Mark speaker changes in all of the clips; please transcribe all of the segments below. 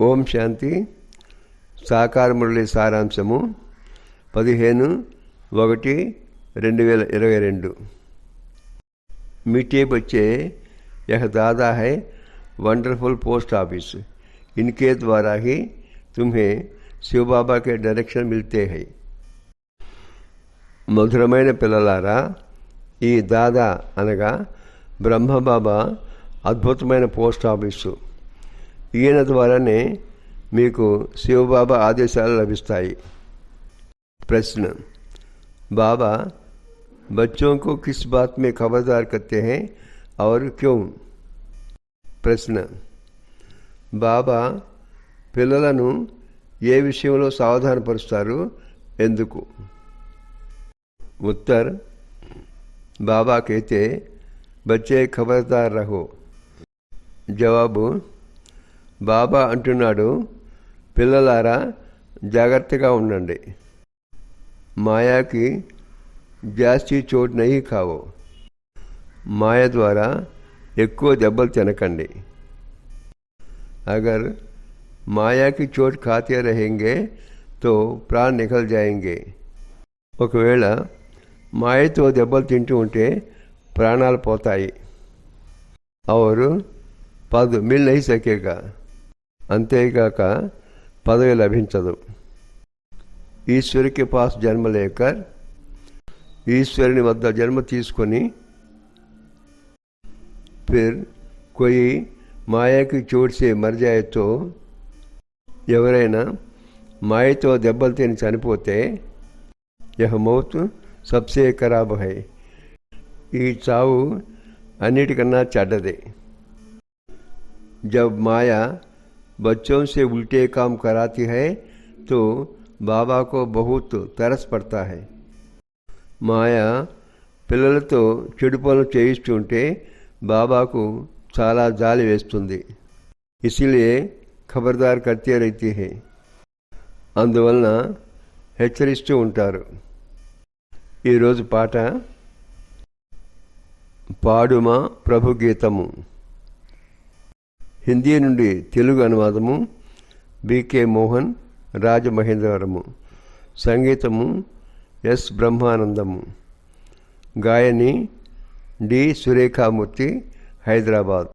Speaker 1: ఓం శాంతి. సాకార మురళి సారాంశము 15/1/2022. मीठे बच्चे, यह दादा है वंडरफुल पोस्ट ऑफिस. इनके द्वारा ही तुम्हें शिव बाबा के डायरेक्शन मिलते हैं. మధురమైన పిల్లలారా, ఈ దాదా అనగా బ్రహ్మబాబా అద్భుతమైన పోస్ట్ ఆఫీసు. ఈయన ద్వారానే మీకు శివబాబా ఆదేశాలు లభిస్తాయి. ప్రశ్న: बाबा बच्चों को किस बात में खबरदार करते हैं और क्यों? ప్రశ్న: బాబా పిల్లలను ఏ విషయంలో సావధానపరుస్తారు, ఎందుకు? उत्तर: बाबा कहते बच्चे खबरदार रहो. జవాబు: బాబా అంటున్నాడు, పిల్లలారా జాగ్రత్తగా ఉండండి. మాయాకి జాస్తి చోటు నహీ ఖావో. మాయ ద్వారా ఎక్కువ దెబ్బలు తినకండి. अगर माया की चोट खाते रहेंगे तो प्राण निकल जाएंगे. ఒకవేళ మాయతో దెబ్బలు తింటూ ఉంటే ప్రాణాలు పోతాయి. और पद मिल नहीं सकेगा. అంతేగాక పదవి లభించదు. ఈశ్వర్ के पास जन्म लेकर ఈశ్వరుని వద్ద జన్మ తీసుకొని फिर कोई माया की चोट से मर जाए तो ఎవరైనా మాయతో దెబ్బలు తిని చనిపోతే यह मौत सबसे खराब है. ఈ చావు అన్నిటికన్నా చెడ్డదే. जब माया बच्चों से उल्टे काम कराती है तो बाबा को बहुत तरस पड़ता है. माया పిల్లలతో చెడు పనులు చేయిస్తుంటే బాబాకు చాలా జాలి వేస్తుంది. ఇసిలియే ఖబర్దార్ కర్తే రహతీ హై. అందువలన హెచ్చరిస్తూ ఉంటారు. ఈరోజు పాట పాడుమా ప్రభు గీతము. హిందీ నుండి తెలుగు అనువాదము బికే మోహన్, రాజమహేంద్రవరము. సంగీతము ఎస్ బ్రహ్మానందము. గాయని డి సురేఖామూర్తి, హైదరాబాద్.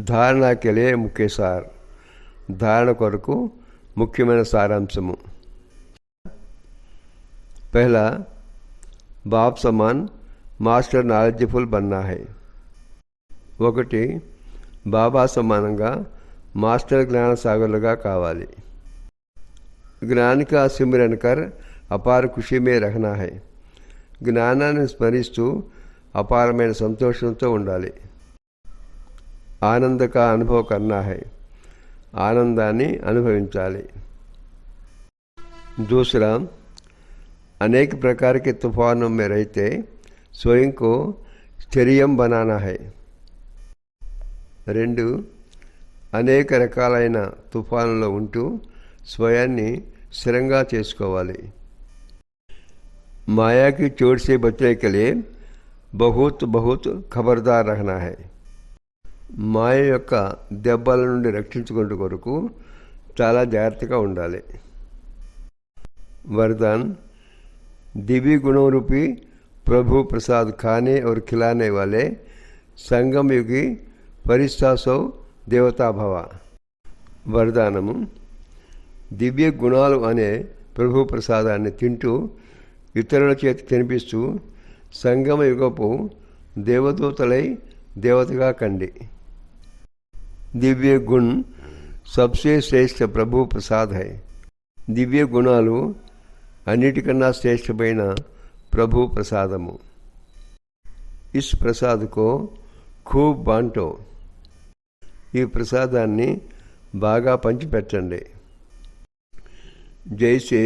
Speaker 1: धारणा के लिए मुख्य सार धारण కొరకు ముఖ్యమైన సారాంశము पहला बाप समान మాస్టర్ నాలెడ్జ్ఫుల్ बनना है ఒకటి బాబా సమానంగా మాస్టర్ జ్ఞాన సాగరులుగా కావాలి ज्ञान का सिमरन कर अपार खुशी में रहना है జ్ఞానాన్ని స్మరిస్తూ అపారమైన సంతోషంతో ఉండాలి आनंद का अनुभव करना है आनंदाన్ని అనుభవించాలి दूसरा अनेक प्रकार के तूफानों में रहते स्वयं को స్థిర్యం बनाना है రెండు అనేక రకాలైన తుఫానులో ఉంటూ స్వయాన్ని స్థిరంగా చేసుకోవాలి माया की चोट से बचने के लिए बहुत बहुत खबरदार रहना है మాయ యొక్క దెబ్బల నుండి రక్షించుకునే కొరకు చాలా జాగ్రత్తగా ఉండాలి वरदान दिव्य गुणों रूपी प्रभु प्रसाद खाने और खिलाने वाले संगम युगी परिस्तासो देवता भव वरदानము దివ్య గుణాలు అనే ప్రభు ప్రసాదాన్ని తింటూ ఇతరుల చేతి తినిపిస్తూ సంగమ యుగపు దేవదూతలై దేవతగా కండి दिव्य गुण सबसे श्रेष्ठ प्रभु प्रसाद है दिव्य गुणालु अन्निटिकन्ना श्रेष्ठమైన प्रभु प्रसादము इस प्रसाद को खूब बांटो ఈ ప్రసాదాన్ని బాగా పంచిపెట్టండి जैसे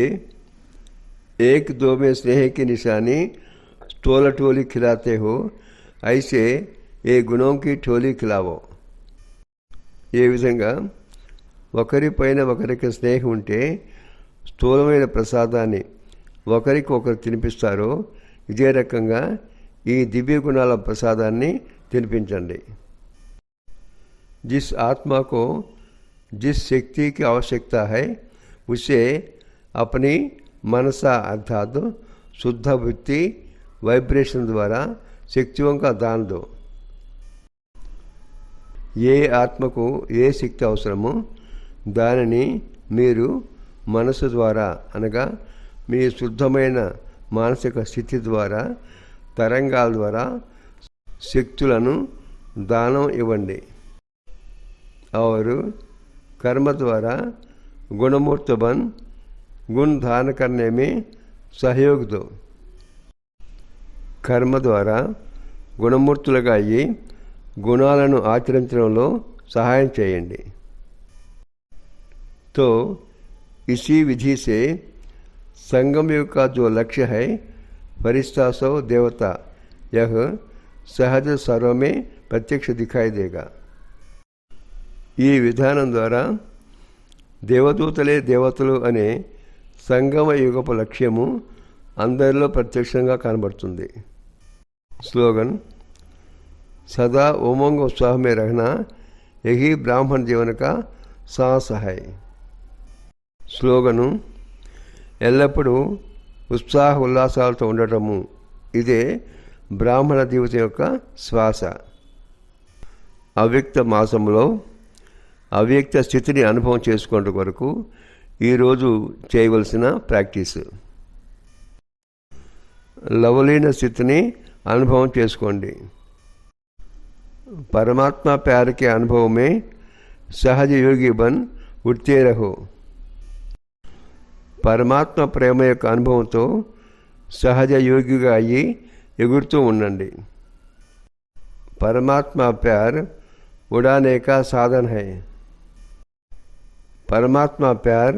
Speaker 1: एक दो में स्नेह की निशानी टोला टोली खिलाते हो ऐसे ये गुणों की ठोली खिलावो ఏ విధంగా ఒకరిపైన ఒకరికి స్నేహం ఉంటే స్థూలమైన ప్రసాదాన్ని ఒకరికి ఒకరు తినిపిస్తారో ఇదే రకంగా ఈ దివ్య గుణాల ప్రసాదాన్ని తినిపించండి जिस आत्मा को जिस शक्ति की आवश्यकता है उसे अपनी मनसा अर्थात शुद्ध वृत्ति वाइब्रेशन द्वारा शक्तियों का दान दो ఏ ఆత్మకు ఏ శక్తి అవసరమో దానిని మీరు మనసు ద్వారా అనగా మీ శుద్ధమైన మానసిక స్థితి ద్వారా తరంగాల ద్వారా శక్తులను దానం ఇవ్వండి और कर्म द्वारा गुणमूर्त बन गुण धारण करने में सहयोग दो कर्म द्वारा గుణమూర్తులుగా అయ్యి గుణాలను ఆచరించడంలో సహాయం చేయండి तो इसी विधि से संगम युग का जो लक्ष्य है फरिश्ता सो देवता यह सहज सर्व में प्रत्यक्ष दिखाई देगा ఈ విధానం ద్వారా దేవదూతలే దేవతలు అనే సంగమ యుగపు లక్ష్యము అందరిలో ప్రత్యక్షంగా కనబడుతుంది స్లోగన్ सदा उमंग उत्साह में रहना यही ब्राह्मण जीवन का साहस है స్లోగను ఎల్లప్పుడూ ఉత్సాహ ఉల్లాసాలతో ఉండటము ఇదే బ్రాహ్మణ జీవితం యొక్క శ్వాస అవ్యక్త మాసంలో అవ్యక్త స్థితిని అనుభవం చేసుకునే వరకు ఈరోజు చేయవలసిన ప్రాక్టీస్ లవలీన స్థితిని అనుభవం చేసుకోండి परमात्मा प्यार के अनुभव में सहज योगी बन उठते रहो परमात्मा प्रेम యొక్క అనుభవంతో సహజ యోగిగా అయ్యి ఎగురుతూ ఉండండి परमात्मा प्यार उड़ाने का साधन है परमात्मा प्यार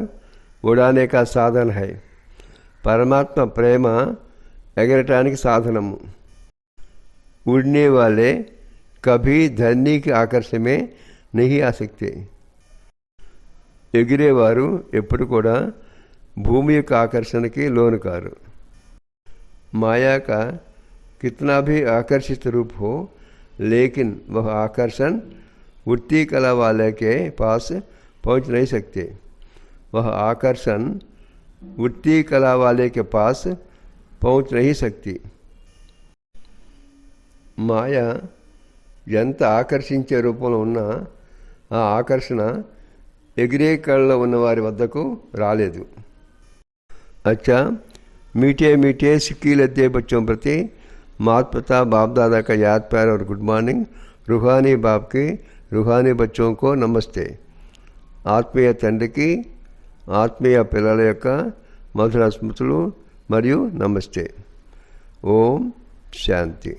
Speaker 1: उड़ाने का साधन है परमात्मा प्रेम ఎగరటానికి సాధనము उड़ने वाले कभी धरनी के आकर्षण में नहीं आ सकते ఎగిరేవారు ఎప్పుడు కూడా భూమి యొక్క ఆకర్షణకి లోను కారు माया का कितना भी आकर्षित रूप हो लेकिन वह आकर्षण वृत्ति कला वाले के पास पहुंच नहीं सकते वह आकर्षण वृत्ति कला वाले के पास पहुंच नहीं सकती माया ఎంత ఆకర్షించే రూపంలో ఉన్నా ఆ ఆకర్షణ ఎగిరే కళ్ళలో ఉన్న వారి వద్దకు రాలేదు. अच्छा, मीठे मीठे सिक्की लद्दे बच्चों प्रति माता पिता बाप दादा का याद प्यार और गुड मॉर्निंग. रूहानी बाप की रूहानी बच्चों को नमस्ते. ఆత్మీయ తండ్రికి ఆత్మీయ పిల్లల యొక్క మధుర స్మృతులు మరియు నమస్తే. ఓం శాంతి.